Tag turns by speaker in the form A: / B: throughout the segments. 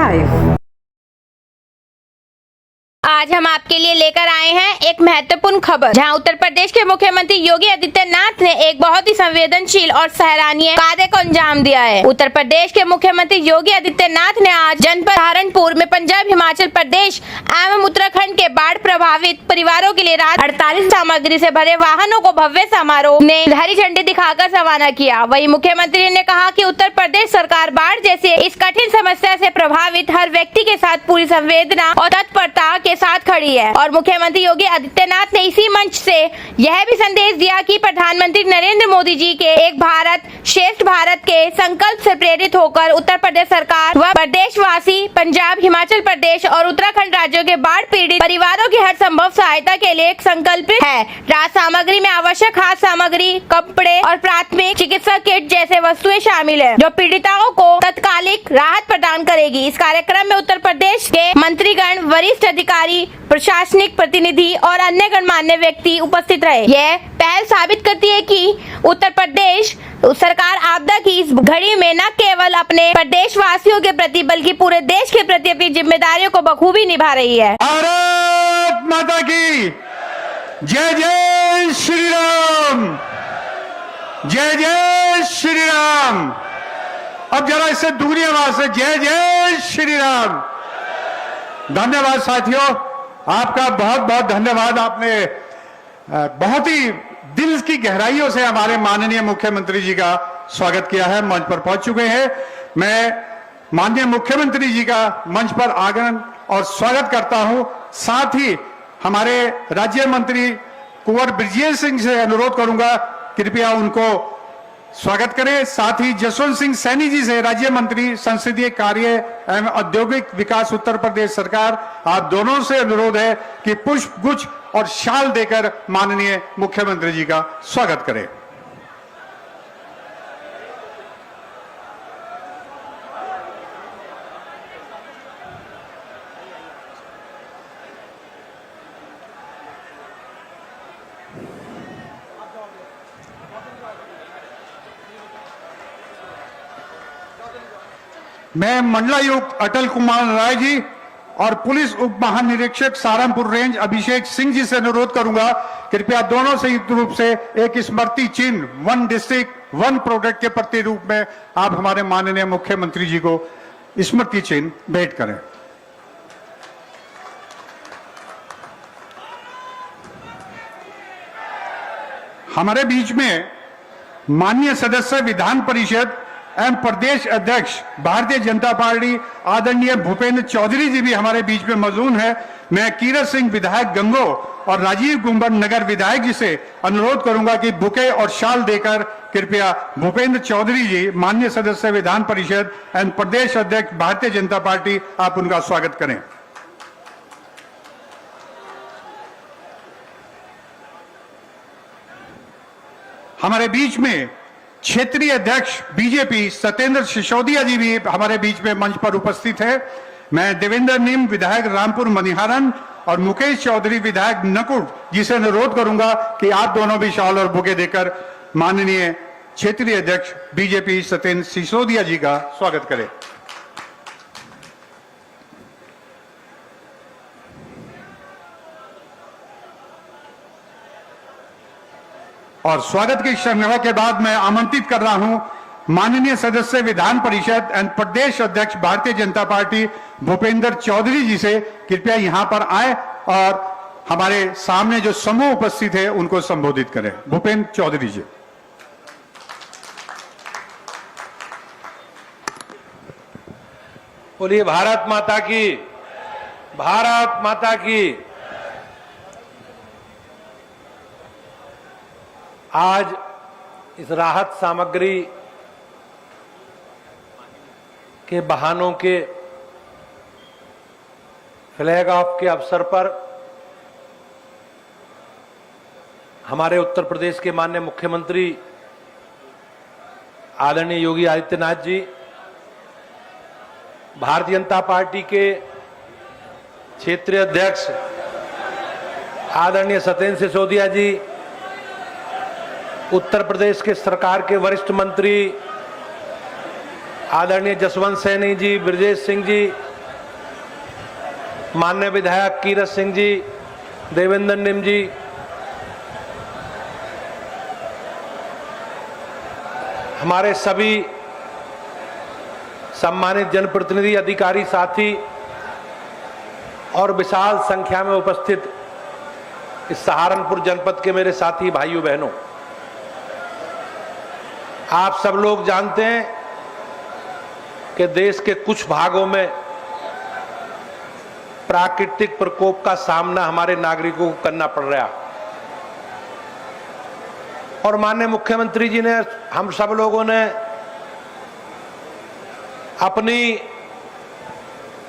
A: Live.
B: आज हम आपके लिए लेकर आए हैं एक महत्वपूर्ण खबर, जहां उत्तर प्रदेश के मुख्यमंत्री योगी आदित्यनाथ ने एक बहुत ही संवेदनशील और सराहनीय कार्य को अंजाम दिया है। उत्तर प्रदेश के मुख्यमंत्री योगी आदित्यनाथ ने आज जनपद सहारनपुर में पंजाब, हिमाचल प्रदेश एवं उत्तराखंड के बाढ़ प्रभावित परिवारों के लिए राहत 48 सामग्री से भरे वाहनों को भव्य समारोह ने हरी झंडी दिखाकर रवाना किया। वहीं मुख्यमंत्री ने कहा कि उत्तर प्रदेश सरकार बाढ़ जैसे इस कठिन समस्या से प्रभावित हर व्यक्ति के साथ पूरी संवेदना और तत्परता के साथ खड़ी है। और मुख्यमंत्री योगी आदित्यनाथ ने इसी मंच से यह भी संदेश दिया कि प्रधानमंत्री नरेंद्र मोदी जी के एक भारत श्रेष्ठ भारत के संकल्प से प्रेरित होकर उत्तर प्रदेश सरकार व प्रदेशवासी पंजाब, हिमाचल प्रदेश और उत्तराखंड राज्यों के बाढ़ पीड़ित परिवारों की हर संभव सहायता के लिए संकल्पित है। राहत सामग्री में आवश्यक खाद्य सामग्री, कपड़े और प्राथमिक चिकित्सा किट जैसे वस्तुएं शामिल है, जो पीड़िताओं को तत्कालिक राहत प्रदान करेगी। इस कार्यक्रम में उत्तर प्रदेश के मंत्रीगण, वरिष्ठ अधिकारी, प्रशासनिक प्रतिनिधि और अन्य गणमान्य व्यक्ति उपस्थित रहे। यह पहल साबित करती है कि उत्तर प्रदेश सरकार आपदा की इस घड़ी में न केवल अपने प्रदेशवासियों के प्रति बल्कि पूरे देश के प्रति अपनी जिम्मेदारियों को बखूबी निभा रही है।
C: भारत माता की जय, जय श्री राम, जय जय श्री राम। अब जरा इससे दूरी आवाज से जय जय श्री राम। धन्यवाद साथियों, आपका बहुत बहुत धन्यवाद। आपने बहुत ही दिल की गहराइयों से हमारे माननीय मुख्यमंत्री जी का स्वागत किया है, मंच पर पहुंच चुके हैं। मैं माननीय मुख्यमंत्री जी का मंच पर आगमन और स्वागत करता हूं। साथ ही हमारे राज्य मंत्री कुंवर ब्रजेश सिंह से अनुरोध करूंगा, कृपया उनको स्वागत करें। साथ ही जसवंत सिंह सैनी जी से, राज्य मंत्री संसदीय कार्य एवं औद्योगिक विकास उत्तर प्रदेश सरकार, आप दोनों से अनुरोध है कि पुष्प गुच्छ और शाल देकर माननीय मुख्यमंत्री जी का स्वागत करें। मैं मंडलायुक्त अटल कुमार राय जी और पुलिस उप महानिरीक्षक सहारनपुर रेंज अभिषेक सिंह जी से अनुरोध करूंगा, कृपया दोनों संयुक्त रूप से एक स्मृति चिन्ह, वन डिस्ट्रिक्ट वन प्रोडक्ट के प्रति रूप में आप हमारे माननीय मुख्यमंत्री जी को स्मृति चिन्ह भेंट करें। हमारे बीच में माननीय सदस्य विधान परिषद एवं प्रदेश अध्यक्ष भारतीय जनता पार्टी आदरणीय भूपेंद्र चौधरी जी भी हमारे बीच में मौजूद है। मैं कीरत सिंह विधायक गंगो और राजीव गुंबर नगर विधायक जी से अनुरोध करूंगा कि बुके और शाल देकर कृपया भूपेंद्र चौधरी जी, माननीय सदस्य विधान परिषद एवं प्रदेश अध्यक्ष भारतीय जनता पार्टी, आप उनका स्वागत करें। हमारे बीच में क्षेत्रीय अध्यक्ष बीजेपी सत्येंद्र सिसोदिया जी भी हमारे बीच में मंच पर उपस्थित है। मैं देवेंद्र नीम विधायक रामपुर मनिहारन और मुकेश चौधरी विधायक नकुट जी से अनुरोध करूंगा कि आप दोनों भी शाल और बुके देकर माननीय क्षेत्रीय अध्यक्ष बीजेपी सत्येंद्र सिसोदिया जी का स्वागत करें। और स्वागत की शर्मा के बाद मैं आमंत्रित कर रहा हूं माननीय सदस्य विधान परिषद एवं प्रदेश अध्यक्ष भारतीय जनता पार्टी भूपेंद्र चौधरी जी से, कृपया यहां पर आए और हमारे सामने जो समूह उपस्थित है उनको संबोधित करें। भूपेंद्र चौधरी जी।
D: बोलिए भारत माता की, भारत माता की। आज इस राहत सामग्री के वाहनों के फ्लैग ऑफ के अवसर पर हमारे उत्तर प्रदेश के माननीय मुख्यमंत्री आदरणीय योगी आदित्यनाथ जी, भारतीय जनता पार्टी के क्षेत्रीय अध्यक्ष आदरणीय सत्येंद्र सिसोदिया जी, उत्तर प्रदेश के सरकार के वरिष्ठ मंत्री आदरणीय जसवंत सैनी जी, ब्रजेश सिंह जी, माननीय विधायक कीरत सिंह जी, देवेंद्र निम जी, हमारे सभी सम्मानित जनप्रतिनिधि, अधिकारी साथी और विशाल संख्या में उपस्थित इस सहारनपुर जनपद के मेरे साथी भाइयों बहनों, आप सब लोग जानते हैं कि देश के कुछ भागों में प्राकृतिक प्रकोप का सामना हमारे नागरिकों को करना पड़ रहा है और माननीय मुख्यमंत्री जी ने, हम सब लोगों ने अपनी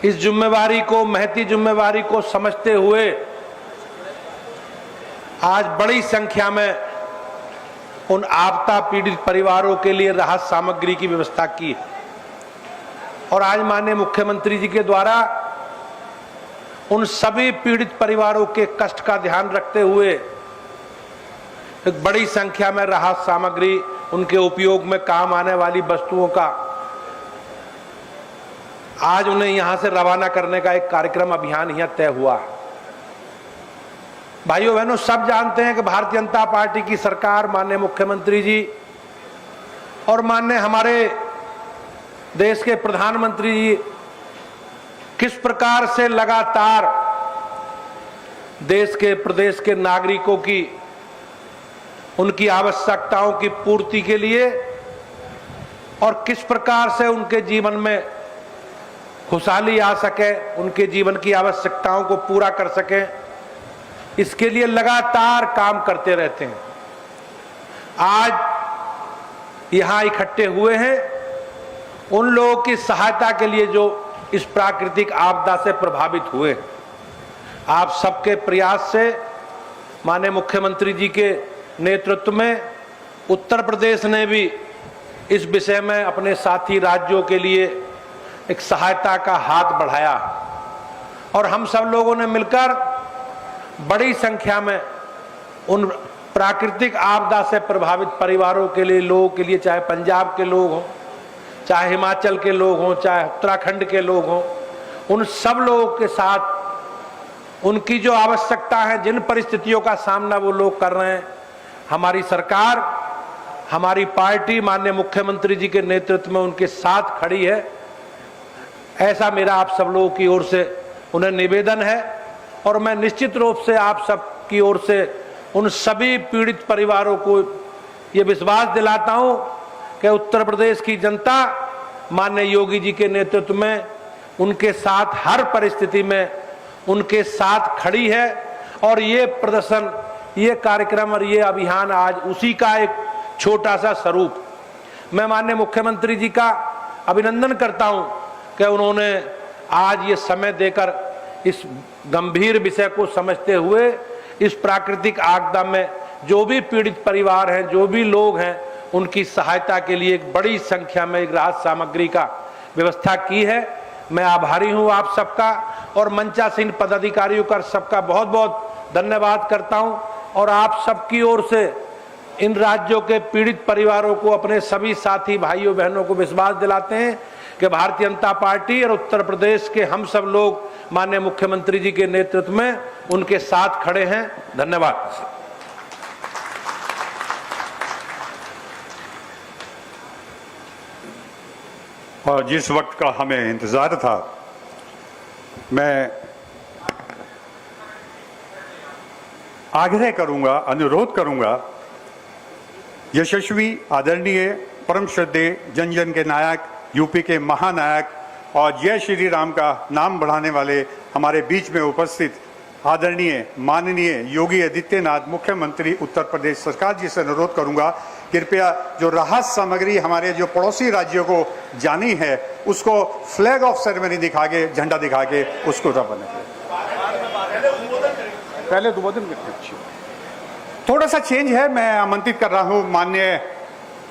D: इस जिम्मेवारी को, महती जिम्मेवारी को समझते हुए आज बड़ी संख्या में उन आपदा पीड़ित परिवारों के लिए राहत सामग्री की व्यवस्था की और आज माननीय मुख्यमंत्री जी के द्वारा उन सभी पीड़ित परिवारों के कष्ट का ध्यान रखते हुए एक बड़ी संख्या में राहत सामग्री, उनके उपयोग में काम आने वाली वस्तुओं का आज उन्हें यहां से रवाना करने का एक कार्यक्रम, अभियान यहां तय हुआ। भाइयों बहनों, सब जानते हैं कि भारतीय जनता पार्टी की सरकार, माननीय मुख्यमंत्री जी और माननीय हमारे देश के प्रधानमंत्री जी किस प्रकार से लगातार देश के, प्रदेश के नागरिकों की, उनकी आवश्यकताओं की पूर्ति के लिए और किस प्रकार से उनके जीवन में खुशहाली आ सके, उनके जीवन की आवश्यकताओं को पूरा कर सके, इसके लिए लगातार काम करते रहते हैं। आज यहां इकट्ठे हुए हैं उन लोगों की सहायता के लिए जो इस प्राकृतिक आपदा से प्रभावित हुए। आप सबके प्रयास से माननीय मुख्यमंत्री जी के नेतृत्व में उत्तर प्रदेश ने भी इस विषय में अपने साथी राज्यों के लिए एक सहायता का हाथ बढ़ाया और हम सब लोगों ने मिलकर बड़ी संख्या में उन प्राकृतिक आपदा से प्रभावित परिवारों के लिए, लोगों के लिए, चाहे पंजाब के लोग हों, चाहे हिमाचल के लोग हों, चाहे उत्तराखंड के लोग हों, उन सब लोगों के साथ उनकी जो आवश्यकता है, जिन परिस्थितियों का सामना वो लोग कर रहे हैं, हमारी सरकार, हमारी पार्टी माननीय मुख्यमंत्री जी के नेतृत्व में उनके साथ खड़ी है। ऐसा मेरा आप सब लोगों की ओर से उन्हें निवेदन है और मैं निश्चित रूप से आप सब की ओर से उन सभी पीड़ित परिवारों को ये विश्वास दिलाता हूं कि उत्तर प्रदेश की जनता माननीय योगी जी के नेतृत्व में उनके साथ हर परिस्थिति में उनके साथ खड़ी है और ये प्रदर्शन, ये कार्यक्रम और ये अभियान आज उसी का एक छोटा सा स्वरूप। मैं माननीय मुख्यमंत्री जी का अभिनंदन करता हूं कि उन्होंने आज ये समय देकर इस गंभीर विषय को समझते हुए इस प्राकृतिक आपदा में जो भी पीड़ित परिवार हैं, जो भी लोग हैं, उनकी सहायता के लिए एक बड़ी संख्या में एक राहत सामग्री का व्यवस्था की है। मैं आभारी हूं आप सबका और मंचासीन पदाधिकारियों का सबका बहुत बहुत धन्यवाद करता हूं और आप सबकी ओर से इन राज्यों के पीड़ित परिवारों को, अपने सभी साथी भाइयों बहनों को विश्वास दिलाते हैं कि भारतीय जनता पार्टी और उत्तर प्रदेश के हम सब लोग माननीय मुख्यमंत्री जी के नेतृत्व में उनके साथ खड़े हैं। धन्यवाद।
C: और जिस वक्त का हमें इंतजार था, मैं आग्रह करूंगा, अनुरोध करूंगा, यशस्वी, आदरणीय, परम श्रद्धेय, जन जन के नायक, यूपी के महानायक और जय श्री राम का नाम बढ़ाने वाले हमारे बीच में उपस्थित आदरणीय माननीय योगी आदित्यनाथ मुख्यमंत्री उत्तर प्रदेश सरकार जी से अनुरोध करूंगा, कृपया जो राहत सामग्री हमारे जो पड़ोसी राज्यों को जानी है उसको फ्लैग ऑफ सेरेमनी दिखा के, झंडा दिखा के उसको रवाना करें। पहले उद्बोधन करते, थोड़ा सा चेंज है। मैं आमंत्रित कर रहा हूं माननीय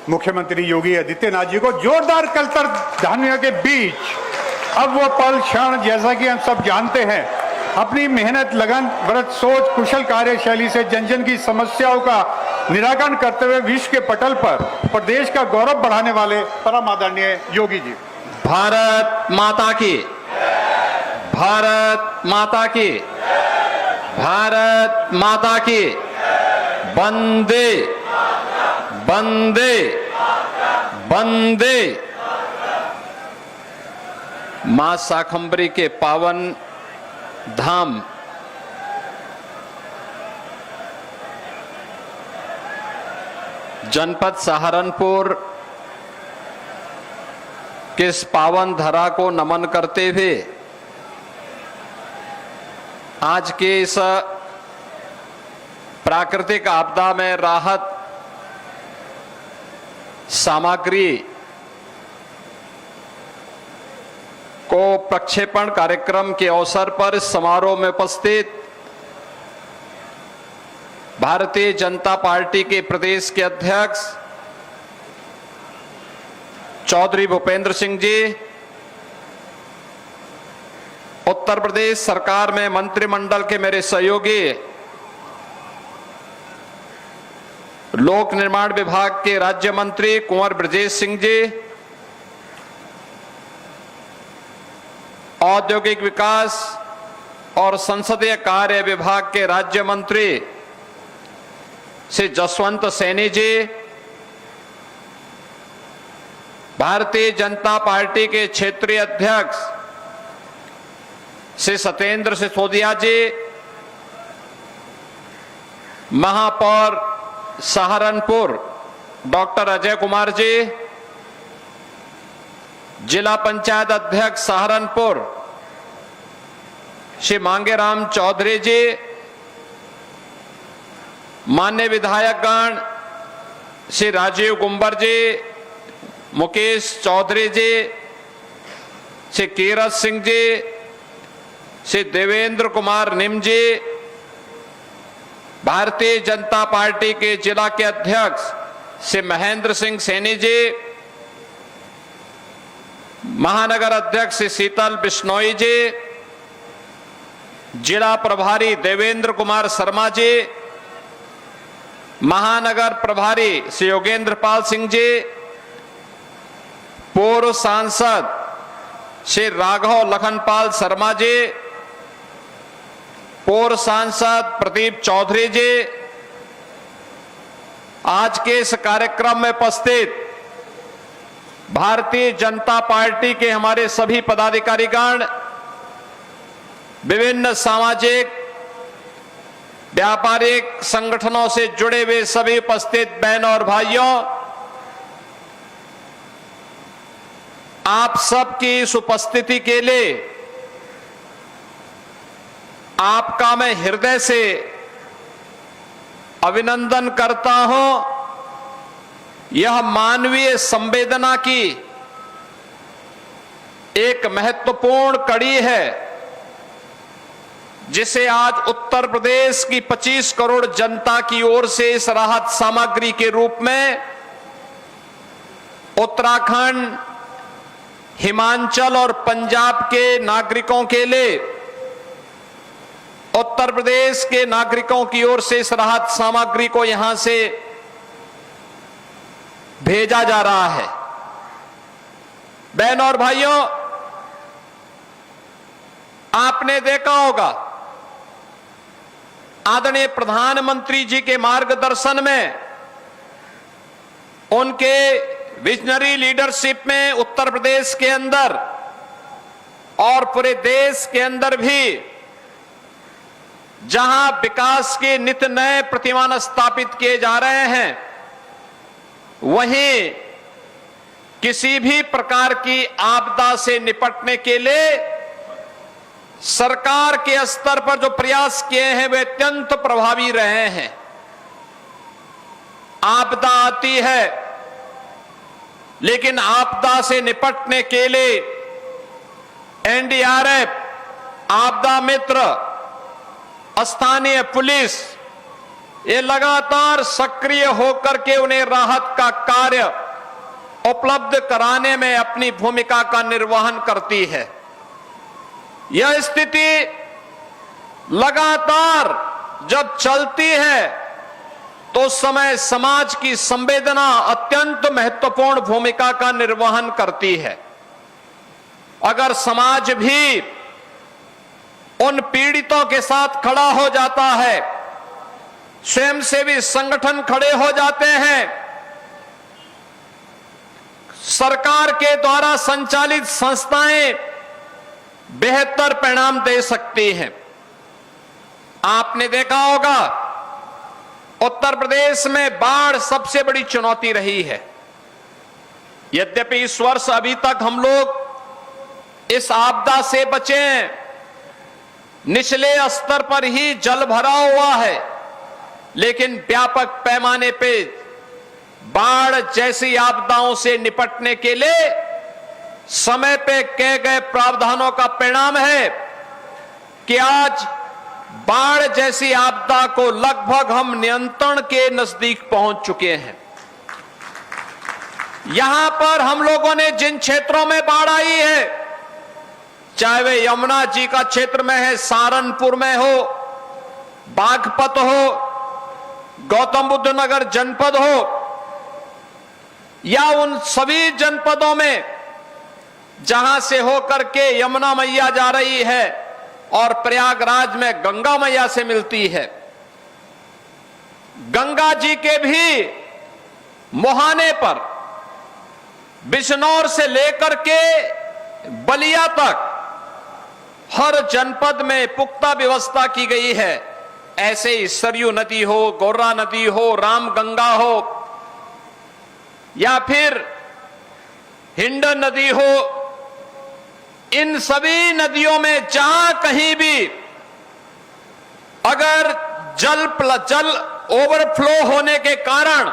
C: मुख्यमंत्री योगी आदित्यनाथ जी को। जोरदार कलतर ध्वनियों के बीच अब वो पल क्षण, जैसा कि हम सब जानते हैं, अपनी मेहनत, लगन, व्रत, सोच, कुशल कार्यशैली से जन जन की समस्याओं का निराकरण करते हुए विश्व के पटल पर प्रदेश का गौरव बढ़ाने वाले परम आदरणीय योगी जी।
A: भारत माता की, भारत माता की, भारत माता की, वंदे वंदे वंदे। मां शाकंभरी के पावन धाम जनपद सहारनपुर के इस पावन धरा को नमन करते हुए आज के इस प्राकृतिक आपदा में राहत सामग्री को प्रक्षेपण कार्यक्रम के अवसर पर इस समारोह में उपस्थित भारतीय जनता पार्टी के प्रदेश के अध्यक्ष चौधरी भूपेंद्र सिंह जी, उत्तर प्रदेश सरकार में मंत्रिमंडल के मेरे सहयोगी, लोक निर्माण विभाग के राज्य मंत्री कुंवर ब्रजेश सिंह जी, औद्योगिक विकास और संसदीय कार्य विभाग के राज्य मंत्री श्री जसवंत सैनी जी, भारतीय जनता पार्टी के क्षेत्रीय अध्यक्ष श्री सत्येंद्र सिसोदिया जी, महापौर सहारनपुर डॉक्टर अजय कुमार जी, जिला पंचायत अध्यक्ष सहारनपुर श्री मांगेराम चौधरी जी, मान्य विधायकगण श्री राजीव गुंबर जी, मुकेश चौधरी जी, श्री कीरत सिंह जी, श्री देवेंद्र कुमार निम जी, भारतीय जनता पार्टी के जिला के अध्यक्ष श्री महेंद्र सिंह सैनी जी, महानगर अध्यक्ष श्री शीतल बिश्नोई जी, जिला प्रभारी देवेंद्र कुमार शर्मा जी, महानगर प्रभारी श्री योगेंद्र पाल सिंह जी, पूर्व सांसद श्री राघव लखनपाल शर्मा जी, पूर्व सांसद प्रदीप चौधरी जी, आज के इस कार्यक्रम में उपस्थित भारतीय जनता पार्टी के हमारे सभी पदाधिकारीगण, विभिन्न सामाजिक व्यापारिक संगठनों से जुड़े हुए सभी उपस्थित बहनों और भाइयों, आप सबकी इस उपस्थिति के लिए आपका मैं हृदय से अभिनंदन करता हूं। यह मानवीय संवेदना की एक महत्वपूर्ण कड़ी है जिसे आज उत्तर प्रदेश की 25 करोड़ जनता की ओर से इस राहत सामग्री के रूप में उत्तराखंड, हिमाचल और पंजाब के नागरिकों के लिए उत्तर प्रदेश के नागरिकों की ओर से इस राहत सामग्री को यहां से भेजा जा रहा है। बहनों और भाइयों, आपने देखा होगा आदरणीय प्रधानमंत्री जी के मार्गदर्शन में, उनके विजनरी लीडरशिप में उत्तर प्रदेश के अंदर और पूरे देश के अंदर भी जहां विकास के नित नए प्रतिमान स्थापित किए जा रहे हैं, वहीं किसी भी प्रकार की आपदा से निपटने के लिए सरकार के स्तर पर जो प्रयास किए हैं वे अत्यंत प्रभावी रहे हैं। आपदा आती है, लेकिन आपदा से निपटने के लिए एनडीआरएफ, आपदा मित्र, स्थानीय पुलिस ये लगातार सक्रिय होकर के उन्हें राहत का कार्य उपलब्ध कराने में अपनी भूमिका का निर्वहन करती है। यह स्थिति लगातार जब चलती है तो उस समय समाज की संवेदना अत्यंत महत्वपूर्ण भूमिका का निर्वहन करती है। अगर समाज भी उन पीड़ितों के साथ खड़ा हो जाता है, स्वयंसेवी संगठन खड़े हो जाते हैं, सरकार के द्वारा संचालित संस्थाएं बेहतर परिणाम दे सकती हैं। आपने देखा होगा उत्तर प्रदेश में बाढ़ सबसे बड़ी चुनौती रही है। यद्यपि इस वर्ष अभी तक हम लोग इस आपदा से बचे हैं, निचले स्तर पर ही जल भरा हुआ है, लेकिन व्यापक पैमाने पे बाढ़ जैसी आपदाओं से निपटने के लिए समय पे किए गए प्रावधानों का परिणाम है कि आज बाढ़ जैसी आपदा को लगभग हम नियंत्रण के नजदीक पहुंच चुके हैं। यहां पर हम लोगों ने जिन क्षेत्रों में बाढ़ आई है, चाहे वे यमुना जी का क्षेत्र में है, सहारनपुर में हो, बागपत हो, गौतम बुद्ध नगर जनपद हो, या उन सभी जनपदों में जहां से होकर के यमुना मैया जा रही है और प्रयागराज में गंगा मैया से मिलती है। गंगा जी के भी मुहाने पर बिजनौर से लेकर के बलिया तक हर जनपद में पुख्ता व्यवस्था की गई है। ऐसे ही सरयू नदी हो, गौरा नदी हो, रामगंगा हो, या फिर हिंडन नदी हो, इन सभी नदियों में जहां कहीं भी अगर जल ओवरफ्लो होने के कारण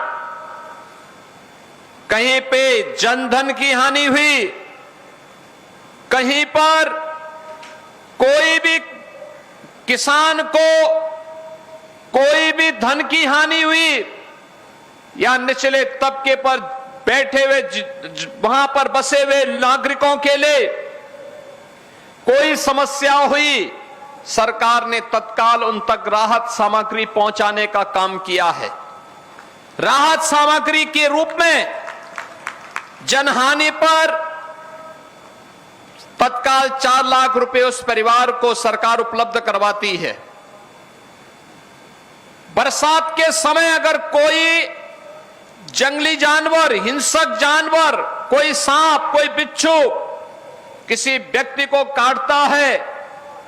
A: कहीं पे जनधन की हानि हुई, कहीं पर कोई भी किसान को कोई भी धन की हानि हुई, या निचले तबके पर बैठे हुए वहां पर बसे हुए नागरिकों के लिए कोई समस्या हुई, सरकार ने तत्काल उन तक राहत सामग्री पहुंचाने का काम किया है। राहत सामग्री के रूप में जनहानि पर तत्काल 4 लाख रुपए उस परिवार को सरकार उपलब्ध करवाती है। बरसात के समय अगर कोई जंगली जानवर, हिंसक जानवर, कोई सांप, कोई बिच्छू किसी व्यक्ति को काटता है,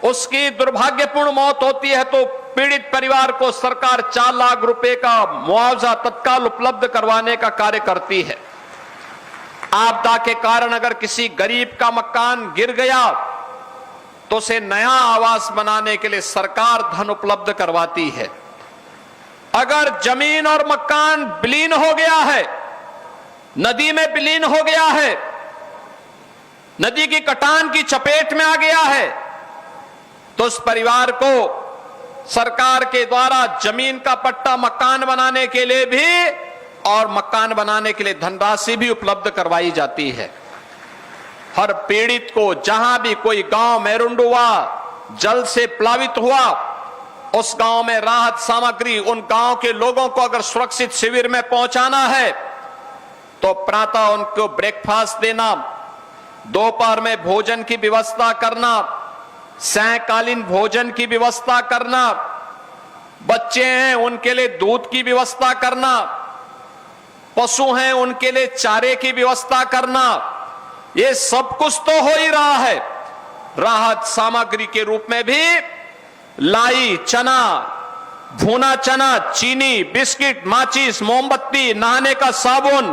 A: उसकी दुर्भाग्यपूर्ण मौत होती है, तो पीड़ित परिवार को सरकार 4 लाख रुपए का मुआवजा तत्काल उपलब्ध करवाने का कार्य करती है। आपदा के कारण अगर किसी गरीब का मकान गिर गया तो उसे नया आवास बनाने के लिए सरकार धन उपलब्ध करवाती है। अगर जमीन और मकान विलीन हो गया है, नदी में विलीन हो गया है, नदी की कटान की चपेट में आ गया है, तो उस परिवार को सरकार के द्वारा जमीन का पट्टा मकान बनाने के लिए भी और मकान बनाने के लिए धनराशि भी उपलब्ध करवाई जाती है। हर पीड़ित को जहां भी कोई गांव मेरुंड हुआ, जल से प्लावित हुआ, उस गांव में राहत सामग्री, उन गांव के लोगों को अगर सुरक्षित शिविर में पहुंचाना है तो प्रातः उनको ब्रेकफास्ट देना, दोपहर में भोजन की व्यवस्था करना, सायंकालीन भोजन की व्यवस्था करना, बच्चे हैं उनके लिए दूध की व्यवस्था करना, पशु हैं उनके लिए चारे की व्यवस्था करना, ये सब कुछ तो हो ही रहा है। राहत सामग्री के रूप में भी लाई, चना, भुना चना, चीनी, बिस्किट, माचिस, मोमबत्ती, नहाने का साबुन,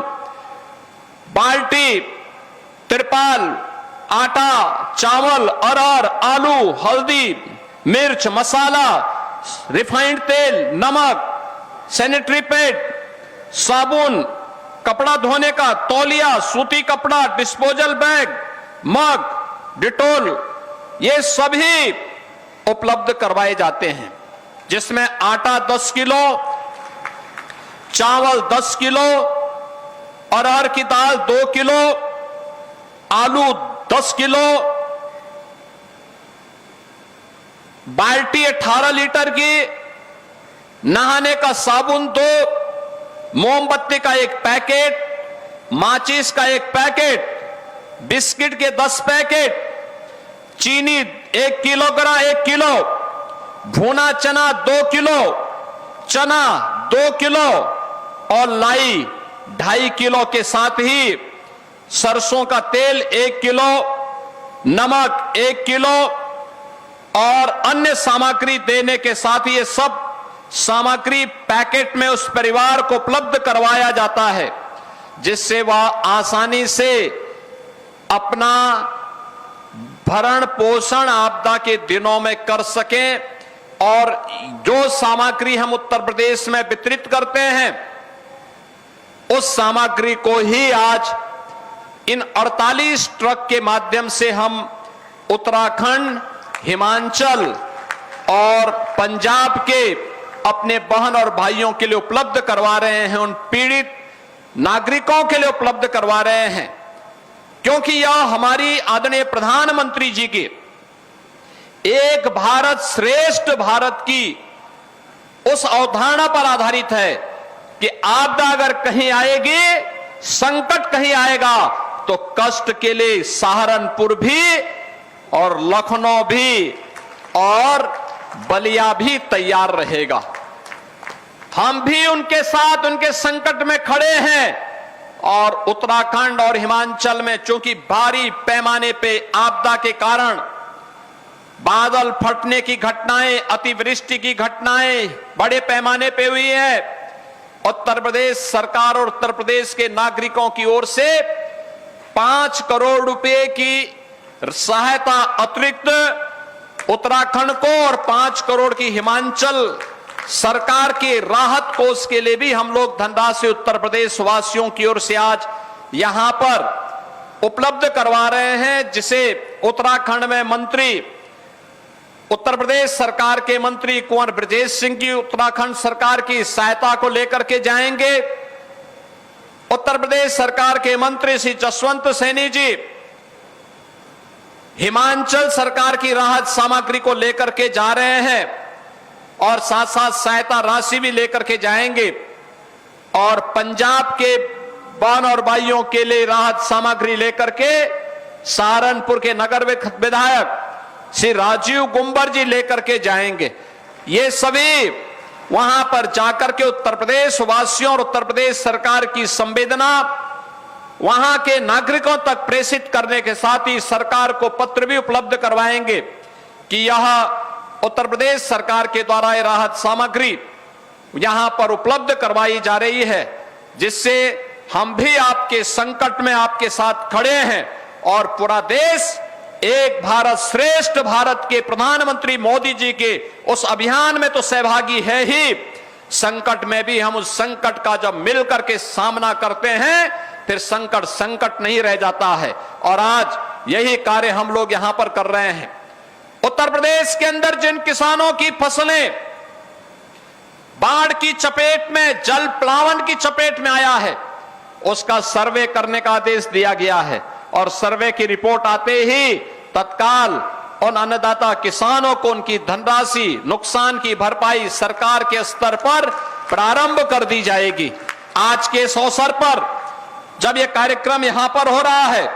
A: बाल्टी, तिरपाल, आटा, चावल, अरहर, आलू, हल्दी, मिर्च, मसाला, रिफाइंड तेल, नमक, सैनिटरी पैड, साबुन, कपड़ा धोने का तौलिया, सूती कपड़ा, डिस्पोजल बैग, मग, डिटोल, ये सभी उपलब्ध करवाए जाते हैं, जिसमें आटा 10 किलो, चावल 10 किलो, अरहर की दाल 2 किलो, आलू 10 किलो, बाल्टी 18 लीटर की, नहाने का साबुन 2, मोमबत्ती का 1 पैकेट, माचिस का 1 पैकेट, बिस्किट के 10 पैकेट, चीनी 1 किलो, भुना चना 2 किलो, चना 2 किलो और लाई 2.5 किलो के साथ ही सरसों का तेल 1 किलो, नमक 1 किलो और अन्य सामग्री देने के साथ ही ये सब सामग्री पैकेट में उस परिवार को उपलब्ध करवाया जाता है, जिससे वह आसानी से अपना भरण पोषण आपदा के दिनों में कर सकें। और जो सामग्री हम उत्तर प्रदेश में वितरित करते हैं, उस सामग्री को ही आज इन 48 ट्रक के माध्यम से हम उत्तराखंड, हिमाचल और पंजाब के अपने बहन और भाइयों के लिए उपलब्ध करवा रहे हैं, उन पीड़ित नागरिकों के लिए उपलब्ध करवा रहे हैं, क्योंकि यह हमारी आदरणीय प्रधानमंत्री जी की एक भारत श्रेष्ठ भारत की उस अवधारणा पर आधारित है कि आपदा अगर कहीं आएगी, संकट कहीं आएगा, तो कष्ट के लिए सहारनपुर भी और लखनऊ भी और बलिया भी तैयार रहेगा। हम भी उनके साथ उनके संकट में खड़े हैं। और उत्तराखंड और हिमाचल में चूंकि भारी पैमाने पे आपदा के कारण बादल फटने की घटनाएं, अतिवृष्टि की घटनाएं बड़े पैमाने पे हुई है, उत्तर प्रदेश सरकार और उत्तर प्रदेश के नागरिकों की ओर से 5 करोड़ रुपए की सहायता अतिरिक्त उत्तराखंड को और 5 करोड़ की हिमाचल सरकार के राहत कोष के लिए भी हम लोग धनराशि उत्तर प्रदेश वासियों की ओर से आज यहां पर उपलब्ध करवा रहे हैं, जिसे उत्तराखंड में मंत्री, उत्तर प्रदेश सरकार के मंत्री कुंवर ब्रजेश सिंह की उत्तराखंड सरकार की सहायता को लेकर के जाएंगे। उत्तर प्रदेश सरकार के मंत्री श्री जसवंत सैनी जी हिमाचल सरकार की राहत सामग्री को लेकर के जा रहे हैं और साथ साथ सहायता राशि भी लेकर के जाएंगे। और पंजाब के बहन और भाइयों के लिए राहत सामग्री लेकर के सहारनपुर के नगर विधायक श्री राजीव गुंबर जी लेकर के जाएंगे। ये सभी वहां पर जाकर के उत्तर प्रदेश वासियों और उत्तर प्रदेश सरकार की संवेदना वहां के नागरिकों तक प्रेषित करने के साथ ही सरकार को पत्र भी उपलब्ध करवाएंगे कि यह उत्तर प्रदेश सरकार के द्वारा ये राहत सामग्री यहां पर उपलब्ध करवाई जा रही है, जिससे हम भी आपके संकट में आपके साथ खड़े हैं। और पूरा देश एक भारत श्रेष्ठ भारत के प्रधानमंत्री मोदी जी के उस अभियान में तो सहभागी है ही, संकट में भी हम उस संकट का जब मिलकर के सामना करते हैं, फिर संकट संकट नहीं रह जाता है। और आज यही कार्य हम लोग यहां पर कर रहे हैं। उत्तर प्रदेश के अंदर जिन किसानों की फसलें बाढ़ की चपेट में, जल प्लावन की चपेट में आया है, उसका सर्वे करने का आदेश दिया गया है। और सर्वे की रिपोर्ट आते ही तत्काल उन अन्नदाता किसानों को उनकी धनराशि, नुकसान की भरपाई सरकार के स्तर पर प्रारंभ कर दी जाएगी। आज के इस अवसर पर जब यह कार्यक्रम यहां पर हो रहा है,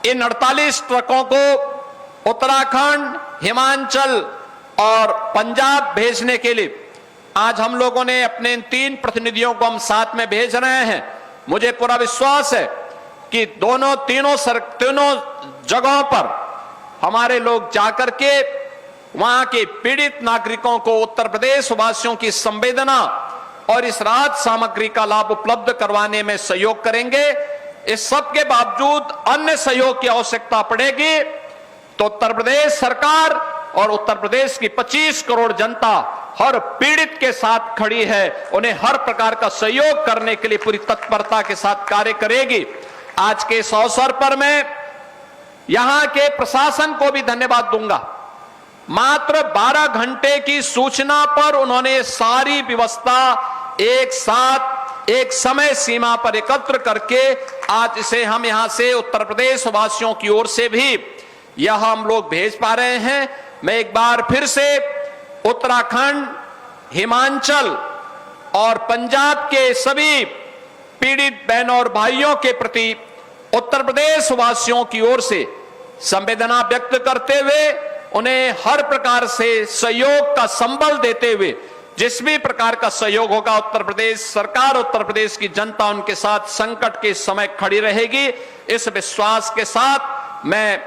A: इन 48 ट्रकों को उत्तराखंड, हिमाचल और पंजाब भेजने के लिए आज हम लोगों ने अपने इन 3 प्रतिनिधियों को हम साथ में भेज रहे हैं। मुझे पूरा विश्वास है कि तीनों जगहों पर हमारे लोग जाकर के वहां के पीड़ित नागरिकों को उत्तर प्रदेश वासियों की संवेदना और इस राहत सामग्री का लाभ उपलब्ध करवाने में सहयोग करेंगे। इस सब के बावजूद अन्य सहयोग की आवश्यकता पड़ेगी तो उत्तर प्रदेश सरकार और उत्तर प्रदेश की 25 करोड़ जनता हर पीड़ित के साथ खड़ी है, उन्हें हर प्रकार का सहयोग करने के लिए पूरी तत्परता के साथ कार्य करेगी। आज के इस अवसर पर मैं यहां के प्रशासन को भी धन्यवाद दूंगा। मात्र 12 घंटे की सूचना पर उन्होंने सारी व्यवस्था एक साथ एक समय सीमा पर एकत्र करके आज इसे हम यहां से उत्तर प्रदेश वासियों की ओर से भी यह हम लोग भेज पा रहे हैं। मैं एक बार फिर से उत्तराखंड, हिमाचल और पंजाब के सभी पीड़ित बहनों और भाइयों के प्रति उत्तर प्रदेश वासियों की ओर से संवेदना व्यक्त करते हुए उन्हें हर प्रकार से सहयोग का संबल देते हुए जिस भी प्रकार का सहयोग होगा उत्तर प्रदेश सरकार, उत्तर प्रदेश की जनता उनके साथ संकट के समय खड़ी रहेगी। इस विश्वास के साथ मैं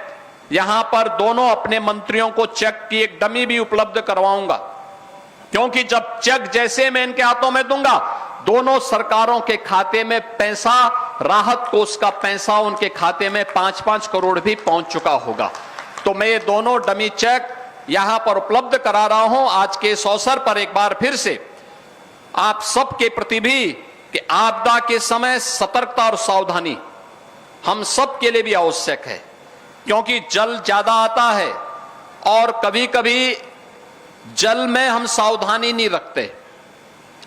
A: यहां पर दोनों अपने मंत्रियों को चेक की एक डमी भी उपलब्ध करवाऊंगा, क्योंकि जब चेक जैसे मैं इनके हाथों में दूंगा, दोनों सरकारों के खाते में पैसा, राहत कोष का पैसा उनके खाते में 5-5 करोड़ भी पहुंच चुका होगा। तो मैं ये दोनों डमी चेक यहां पर उपलब्ध करा रहा हूं आज के इस अवसर पर। एक बार फिर से आप सबके प्रति भी कि आपदा के समय सतर्कता और सावधानी हम सब के लिए भी आवश्यक है, क्योंकि जल ज्यादा आता है और कभी कभी जल में हम सावधानी नहीं रखते,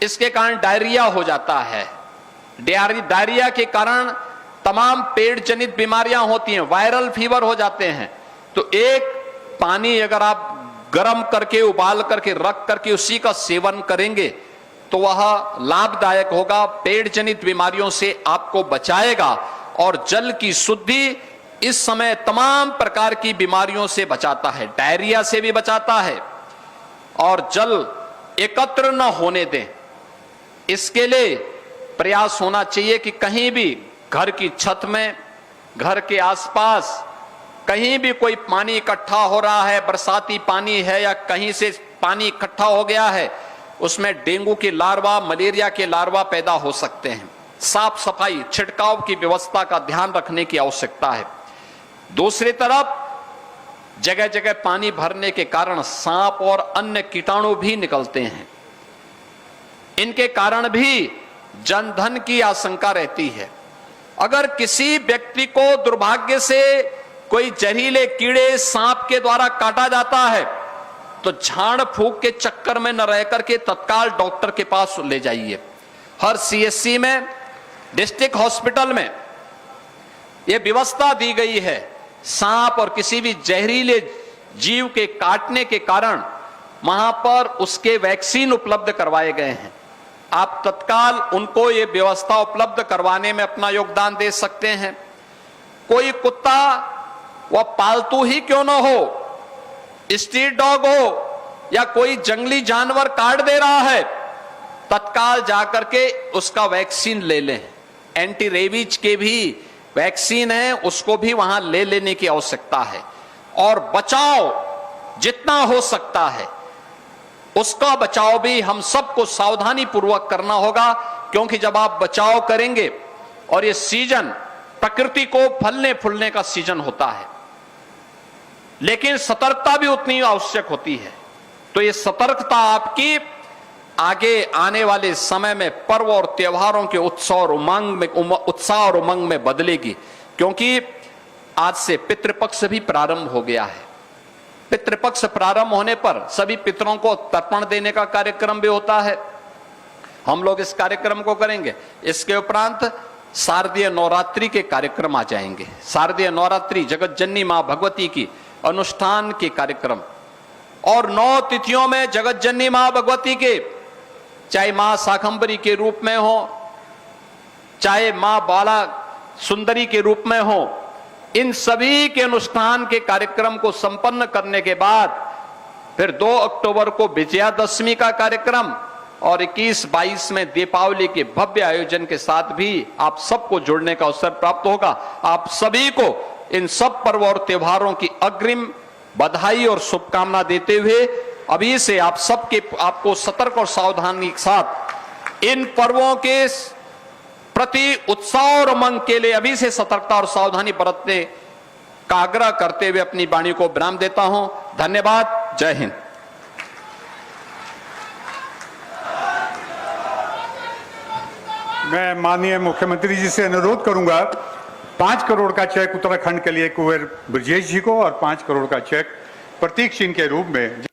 A: इसके कारण डायरिया हो जाता है। डायरिया के कारण तमाम पेट जनित बीमारियां होती हैं, वायरल फीवर हो जाते हैं। तो एक पानी अगर आप गर्म करके उबाल करके रख करके उसी का सेवन करेंगे तो वह लाभदायक होगा, पेट जनित बीमारियों से आपको बचाएगा और जल की शुद्धि इस समय तमाम प्रकार की बीमारियों से बचाता है, डायरिया से भी बचाता है। और जल एकत्र न होने दें, इसके लिए प्रयास होना चाहिए कि कहीं भी घर की छत में, घर के आसपास कहीं भी कोई पानी इकट्ठा हो रहा है, बरसाती पानी है या कहीं से पानी इकट्ठा हो गया है, उसमें डेंगू के लार्वा, मलेरिया के लार्वा पैदा हो सकते हैं। साफ सफाई, छिड़काव की व्यवस्था का ध्यान रखने की आवश्यकता है। दूसरी तरफ जगह जगह पानी भरने के कारण सांप और अन्य कीटाणु भी निकलते हैं, इनके कारण भी जनधन की आशंका रहती है। अगर किसी व्यक्ति को दुर्भाग्य से कोई जहरीले कीड़े सांप के द्वारा काटा जाता है तो झाड़ फूंक के चक्कर में न रह करके तत्काल डॉक्टर के पास ले जाइए। हर सीएससी में, डिस्ट्रिक्ट हॉस्पिटल में यह व्यवस्था दी गई है, सांप और किसी भी जहरीले जीव के काटने के कारण वहां पर उसके वैक्सीन उपलब्ध करवाए गए हैं। आप तत्काल उनको ये व्यवस्था उपलब्ध करवाने में अपना योगदान दे सकते हैं। कोई कुत्ता वह पालतू ही क्यों ना हो, स्ट्रीट डॉग हो या कोई जंगली जानवर काट दे रहा है, तत्काल जाकर के उसका वैक्सीन ले लें। एंटी रेबीज के भी वैक्सीन है, उसको भी वहां ले लेने की आवश्यकता है। और बचाव जितना हो सकता है उसका बचाव भी हम सबको सावधानी पूर्वक करना होगा, क्योंकि जब आप बचाव करेंगे और ये सीजन प्रकृति को फलने फूलने का सीजन होता है, लेकिन सतर्कता भी उतनी आवश्यक होती है। तो ये सतर्कता आपकी आगे आने वाले समय में पर्व और त्योहारों के उत्साह और उमंग में बदलेगी, क्योंकि आज से पितृपक्ष भी प्रारंभ हो गया है। पितृपक्ष प्रारंभ होने पर सभी पितरों को तर्पण देने का कार्यक्रम भी होता है, हम लोग इस कार्यक्रम को करेंगे। इसके उपरांत शारदीय नवरात्रि के कार्यक्रम आ जाएंगे। शारदीय नवरात्रि जगत जननी मां भगवती की अनुष्ठान के कार्यक्रम, और 9 तिथियों में जगत जननी मां भगवती के, चाहे मां शाकंभरी के रूप में हो, चाहे मां बाला सुंदरी के रूप में हो, इन सभी के अनुष्ठान के कार्यक्रम को संपन्न करने के बाद फिर 2 अक्टूबर को विजयादशमी का कार्यक्रम और 21-22 में दीपावली के भव्य आयोजन के साथ भी आप सबको जुड़ने का अवसर प्राप्त होगा। आप सभी को इन सब पर्व और त्योहारों की अग्रिम बधाई और शुभकामना देते हुए अभी से आपको सतर्क और सावधानी के साथ इन पर्वों के प्रति उत्साह और उमंग के लिए अभी से सतर्कता और सावधानी बरतने का आग्रह करते हुए अपनी वाणी को विराम देता हूं। धन्यवाद। जय हिंद।
C: मैं माननीय मुख्यमंत्री जी से अनुरोध करूंगा 5 करोड़ का चेक उत्तराखंड के लिए कुंवर ब्रजेश जी को और 5 करोड़ का चेक प्रतीक सिंह के रूप में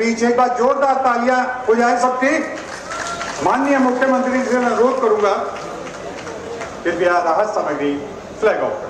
C: बीच एक बार जोरदार तालियां हो जाए सबकी। माननीय मुख्यमंत्री से मैं अनुरोध करूंगा, कृपया राहत सामग्री फ्लैग ऑफ करें।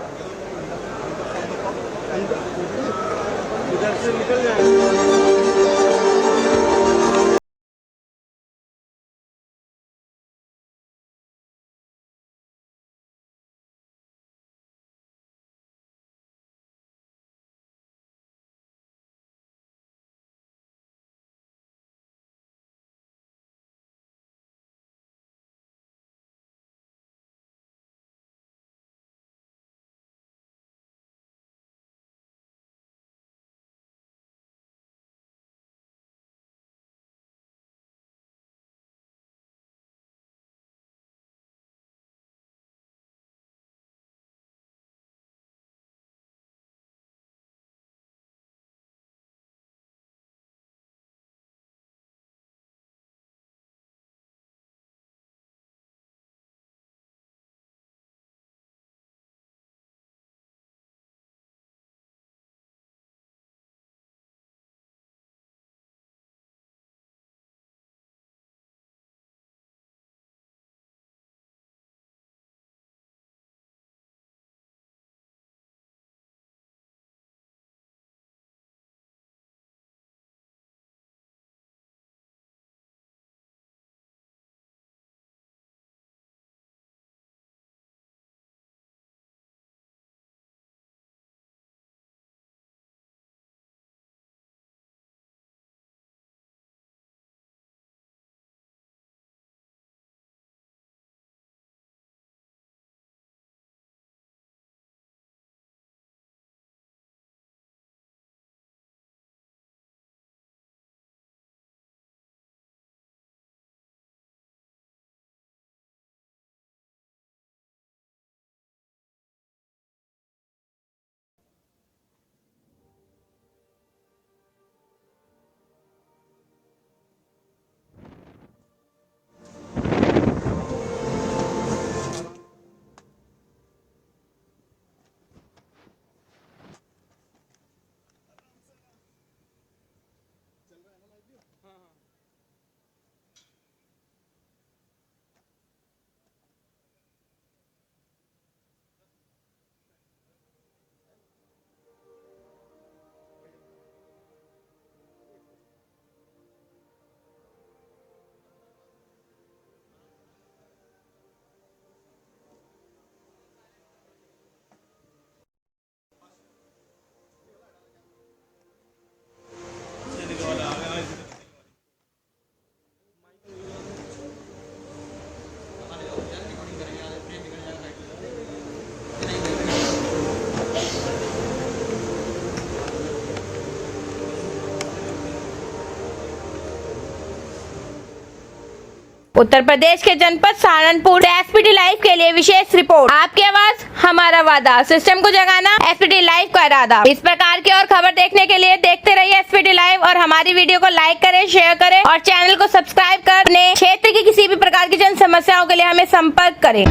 B: उत्तर प्रदेश के जनपद सहारनपुर से एसपीटी लाइव के लिए विशेष रिपोर्ट। आपकी आवाज हमारा वादा, सिस्टम को जगाना एसपीटी लाइव का इरादा। इस प्रकार की और खबर देखने के लिए देखते रहिए एसपीटी लाइव और हमारी वीडियो को लाइक करें, शेयर करें और चैनल को सब्सक्राइब करने। क्षेत्र की किसी भी प्रकार की जन समस्याओं के लिए हमें संपर्क करें।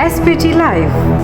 E: SPT Live।